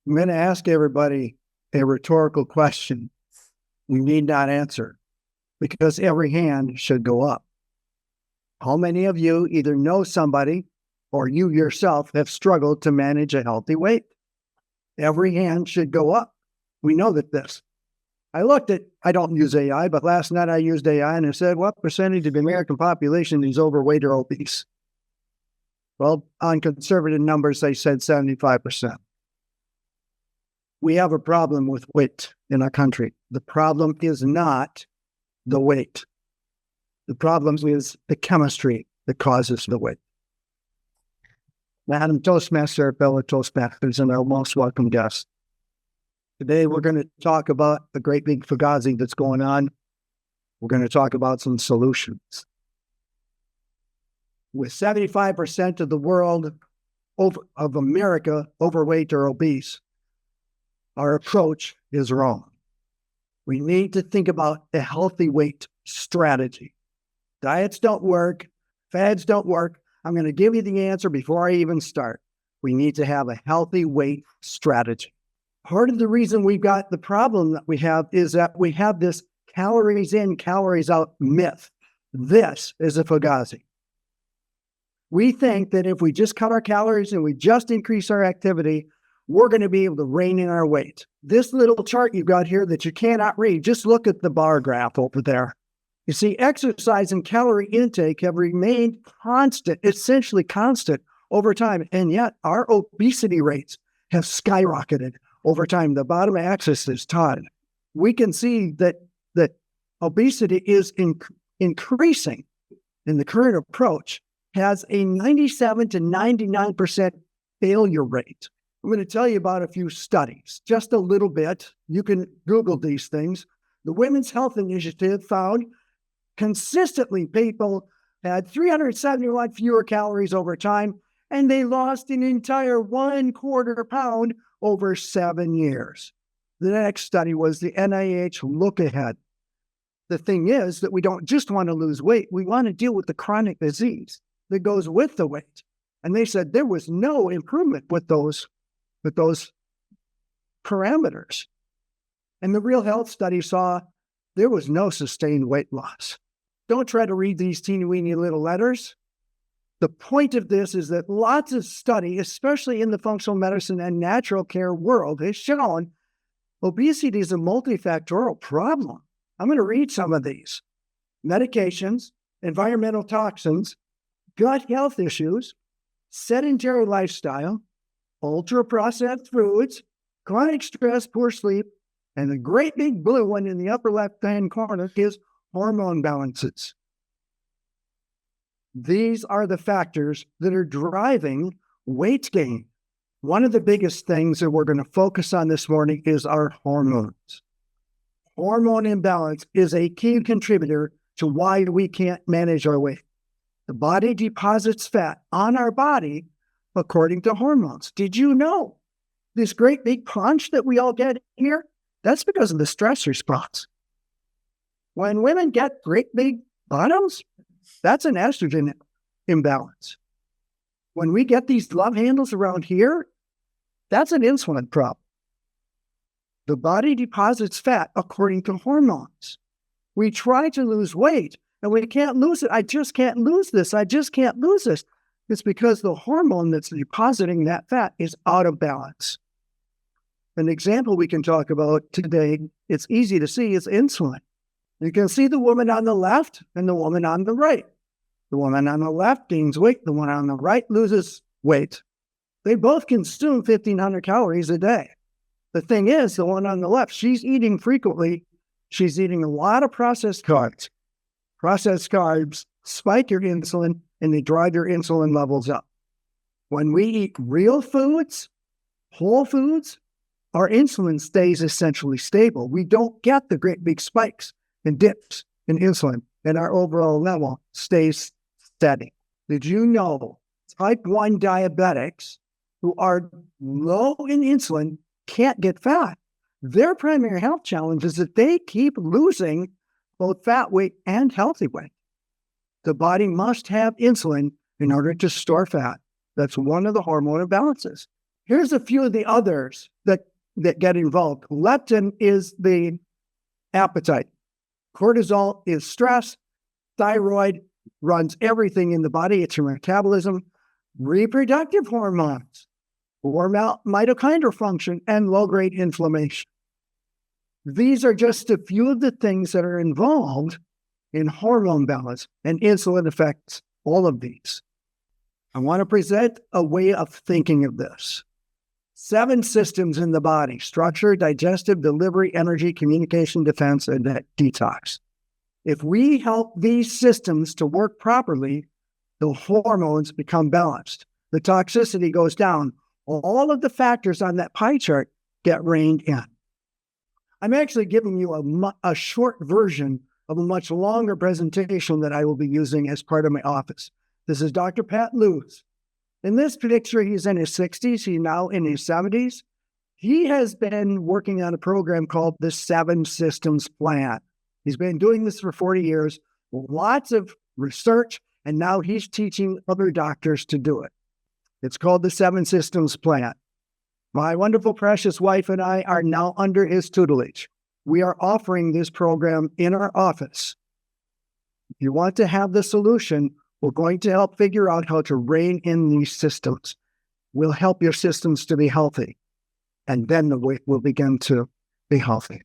I'm going to ask everybody a rhetorical question you need not answer because every hand should go up. How many of you either know somebody or you yourself have struggled to manage a healthy weight? Every hand should go up. We know that this. I don't use AI, but last night I used AI and it said, what percentage of the American population is overweight or obese? Well, on conservative numbers, they said 75%. We have a problem with weight in our country. The problem is not the weight. The problem is the chemistry that causes the weight. Madam Toastmaster, fellow Toastmasters, and our most welcome guest. Today, we're going to talk about the great big fugazi that's going on. We're going to talk about some solutions. With 75% of the world of America overweight or obese, our approach is wrong. We need to think about a healthy weight strategy. Diets don't work. Fads don't work. I'm going to give you the answer before I even start. We need to have a healthy weight strategy. Part of the reason we've got the problem that we have is that we have this calories in, calories out myth. This is a fugazi. We think that if we just cut our calories and we just increase our activity, we're going to be able to rein in our weight. This little chart you've got here that you cannot read, just look at the bar graph over there. You see, exercise and calorie intake have remained constant, essentially constant over time, and yet our obesity rates have skyrocketed over time. The bottom axis is time. We can see that obesity is increasing, and the current approach has a 97 to 99% failure rate. I'm going to tell you about a few studies, just a little bit. You can Google these things. The Women's Health Initiative found consistently people had 371 fewer calories over time, and they lost an entire 1/4 pound over 7 years. The next study was the NIH Look Ahead. The thing is that we don't just want to lose weight. We want to deal with the chronic disease that goes with the weight. And they said there was no improvement with those parameters. And the Real Health study saw there was no sustained weight loss. Don't try to read these teeny-weeny little letters. The point of this is that lots of study, especially in the functional medicine and natural care world, has shown obesity is a multifactorial problem. I'm going to read some of these. Medications, environmental toxins, gut health issues, sedentary lifestyle, ultra-processed foods, chronic stress, poor sleep, and the great big blue one in the upper left-hand corner is hormone balances. These are the factors that are driving weight gain. One of the biggest things that we're going to focus on this morning is our hormones. Hormone imbalance is a key contributor to why we can't manage our weight. The body deposits fat on our body according to hormones. Did you know this great big punch that we all get here? That's because of the stress response. When women get great big bottoms, that's an estrogen imbalance. When we get these love handles around here, that's an insulin problem. The body deposits fat according to hormones. We try to lose weight and we can't lose it. I just can't lose this. I just can't lose this. It's because the hormone that's depositing that fat is out of balance. An example we can talk about today, it's easy to see, is insulin. You can see the woman on the left and the woman on the right. The woman on the left gains weight. The one on the right loses weight. They both consume 1,500 calories a day. The thing is, the one on the left, she's eating frequently. She's eating a lot of processed carbs. Processed carbs spike your insulin and they drive your insulin levels up. When we eat real foods, whole foods, our insulin stays essentially stable. We don't get the great big spikes and dips in insulin, and our overall level stays steady. Did you know type 1 diabetics who are low in insulin can't get fat? Their primary health challenge is that they keep losing both fat weight and healthy weight. The body must have insulin in order to store fat. That's one of the hormone imbalances. Here's a few of the others that that get involved. Leptin is the appetite. Cortisol is stress. Thyroid runs everything in the body. It's your metabolism. Reproductive hormones, mitochondrial function, and low-grade inflammation. These are just a few of the things that are involved in hormone balance, and insulin affects all of these. I want to present a way of thinking of this. 7 systems in the body: structure, digestive, delivery, energy, communication, defense, and detox. If we help these systems to work properly, the hormones become balanced. The toxicity goes down. All of the factors on that pie chart get reined in. I'm actually giving you a short version of a much longer presentation that I will be using as part of my office. This is Dr. Pat Lewis. In this picture, he's in his 60s. He's now in his 70s. He has been working on a program called the 7 Systems Plan. He's been doing this for 40 years, lots of research, and now he's teaching other doctors to do it. It's called the 7 Systems Plan. My wonderful, precious wife and I are now under his tutelage. We are offering this program in our office. If you want to have the solution, we're going to help figure out how to rein in these systems. We'll help your systems to be healthy, and then the weight will begin to be healthy.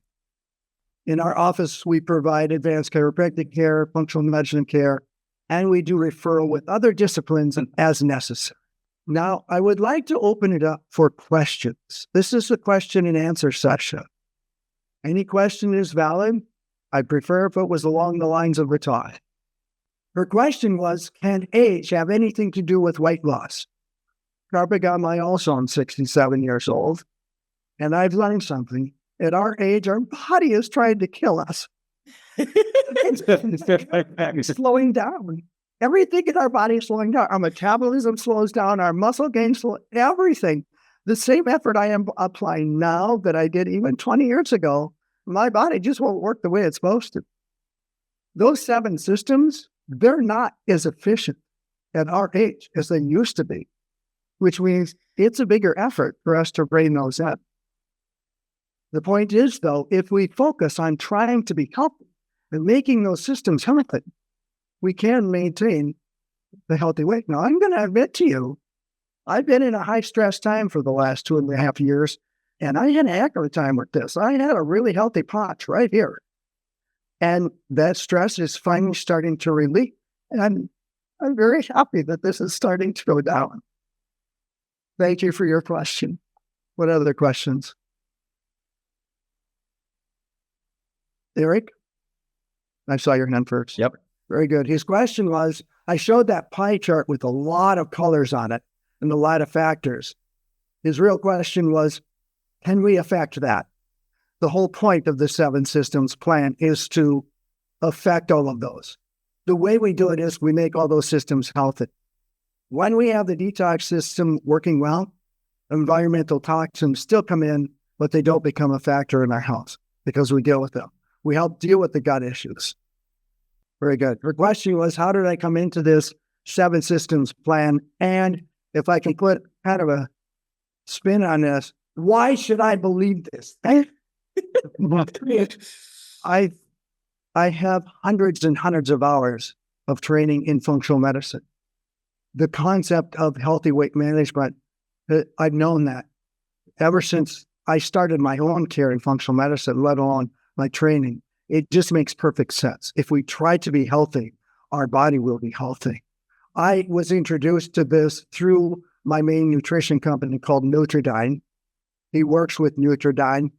In our office, we provide advanced chiropractic care, functional medicine care, and we do referral with other disciplines as necessary. Now, I would like to open it up for questions. This is a question and answer session. Any question is valid. I'd prefer if it was along the lines of Rita. Her question was, can age have anything to do with weight loss? Carpagam, also am 67 years old, and I've learned something. At our age, our body is trying to kill us. It's slowing down. Everything in our body is slowing down. Our metabolism slows down. Our muscle gain slows, everything. The same effort I am applying now that I did even 20 years ago, my body just won't work the way it's supposed to. Those 7 systems, they're not as efficient at our age as they used to be, which means it's a bigger effort for us to rein those in. The point is, though, if we focus on trying to be healthy and making those systems healthy, we can maintain the healthy weight. Now, I'm going to admit to you, I've been in a high-stress time for the last 2.5 years, and I had a heck of a time with this. I had a really healthy potch right here. And that stress is finally starting to relieve. And I'm very happy that this is starting to go down. Thank you for your question. What other questions? Eric? I saw your hand first. Yep. Very good. His question was, I showed that pie chart with a lot of colors on it and a lot of factors. His real question was, can we affect that? The whole point of the 7 Systems Plan is to affect all of those. The way we do it is we make all those systems healthy. When we have the detox system working well, environmental toxins still come in, but they don't become a factor in our health because we deal with them. We help deal with the gut issues. Very good. Her question was, how did I come into this 7 Systems Plan? And if I can put kind of a spin on this, why should I believe this? I have hundreds and hundreds of hours of training in functional medicine. The concept of healthy weight management, I've known that ever since I started my own care in functional medicine, let alone my training. It just makes perfect sense. If we try to be healthy, our body will be healthy. I was introduced to this through my main nutrition company called Nutridyne. He works with Nutridyne.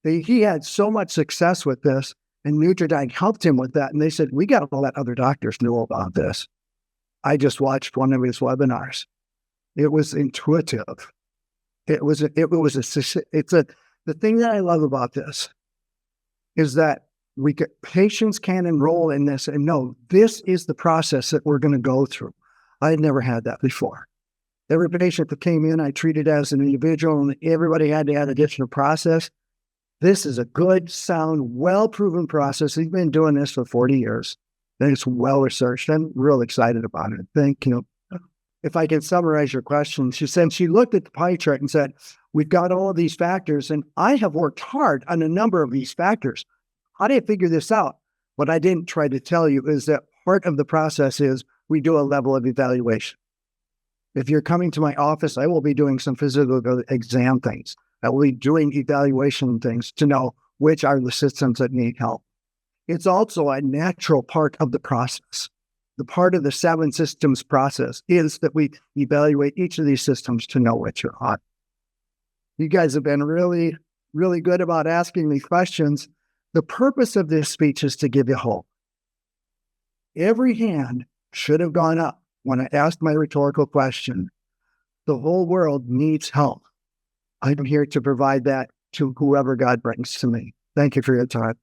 He had so much success with this, and Nutridyne helped him with that. And they said, we got to let other doctors know about this. I just watched one of his webinars. It was intuitive. The thing that I love about this is that patients can enroll in this and know this is the process that we're going to go through. I had never had that before. Every patient that came in, I treated as an individual, and everybody had to have a different process. This is a good, sound, well-proven process. He's been doing this for 40 years, and it's well-researched. I'm real excited about it. Thank you. if I can summarize your question, she said she looked at the pie chart and said, we've got all of these factors, and I have worked hard on a number of these factors. How do you figure this out? What I didn't try to tell you is that part of the process is we do a level of evaluation. If you're coming to my office, I will be doing some physical exam things. I will be doing evaluation things to know which are the systems that need help. It's also a natural part of the process. The part of the 7 systems process is that we evaluate each of these systems to know which are hot. You guys have been really, really good about asking these questions. The purpose of this speech is to give you hope. Every hand should have gone up when I asked my rhetorical question. The whole world needs help. I'm here to provide that to whoever God brings to me. Thank you for your time.